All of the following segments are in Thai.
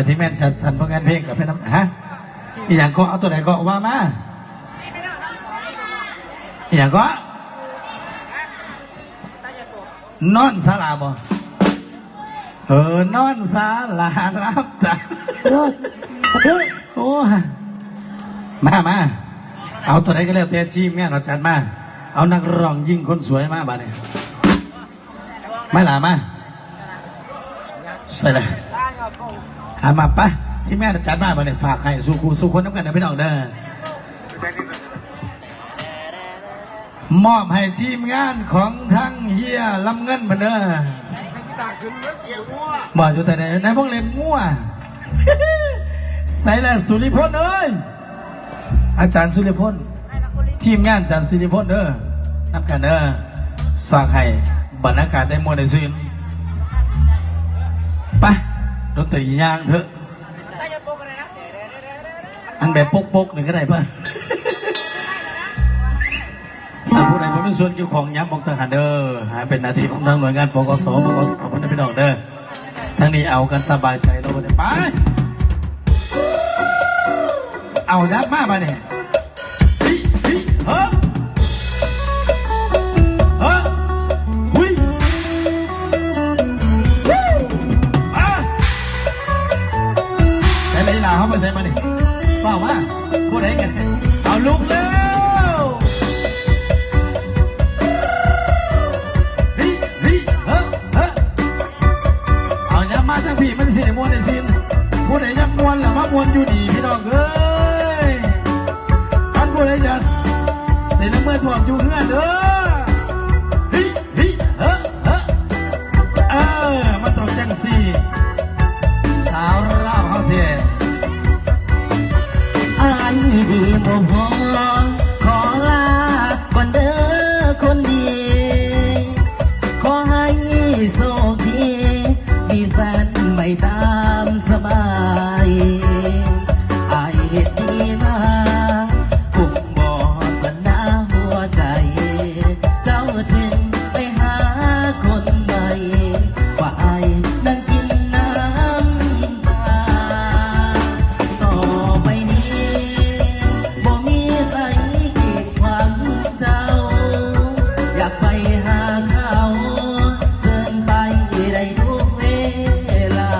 ที่แม่นจัดสรรผลงานเพลงกับเป็นน้ำฮะอย่างก็เอาตัวไหนก็ว่ามาอย่างก็นอนศาลาบ่นอนศาลารับตาโอ้มาเอาตัวไหนก็แล้วแต่จีมแม่เราจัดมาเอานักร้องยิ่งคนสวยมาบ้านี่ไม่หลามาใส่เลยหามาปะที่แม่จัดมาบ้านี่ฝากให้สู้คนน้ำกันนะพี่น้องเด้อมอบให้ทีมงานของทั้งเฮียลำเงินมาเด้อบอกอยู่แต่ในพวกเล่นมั่วใส่แหละสุริพลเอ้ยอาจารย์สุริพลทีมงานอาจารย์สุริพลเด้อนับกันเด้อฝากให้บรรยากาศได้มวลได้ซื่นไปดนตรียางเถอะอันแบบปกๆหนึ่งก็ได้ป่ะผู้ใดผมเป็นส่วนเกี่ยวของย้ำบอกทหารเด้อเป็นหน้าที่ของทางหน่วยงานปกสเอาคนไปดอกเด้อทั้งนี้เอากันสบายใจเราไปเอายับมากมาเนี่ยแต่เลยลาเขาไปใส่มาเนี่ยเปล่ามาผู้ใดกันเอาลุกเลยมาทั้งพี่มันสิได้มวนได้สินผู้ใดยังมวนล่ะมามวนอยู่ดีพี่น้องเอ้ยท่านผู้ใดจะเสียน้ำเมื่อถ่วงอยู่เงื่อนเด้อมาตรอกจังสี่สาวเล่าเขาเทียนอายดีบ่พอขอลาก่อนเด้อคนดีขอให้โชคดีมีแฟนไม่ตามสบายอายเหตุดีมาปุ่มบ่สนาหัวใจเจ้าถึงไปหาคนใหม่ว่าอายนั่งกินน้ำตาต่อไปนี้บ่มีใครกีดขวางเจ้าอยากไปหาเขาเชิญไปได้ทุกเวลา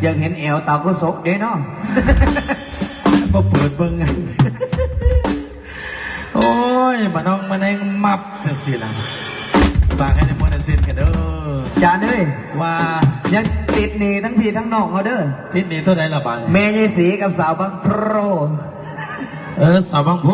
อยากเห็นแอวเต่ากุศกเด้เนาะ ก็เปิดเบิ้งไงโอ้ยมาน้องมาในมับจังสิล่ะฝากให้ในมวลสินกันเด้อ จานเอ้ย ว่า ยังติดหนีทั้งพี่ทั้งน้องเขาเด้อ ทิศนี้เท่าไหร่ละบาท เมยายศรีกับสาวบางโปร สาวบางโพ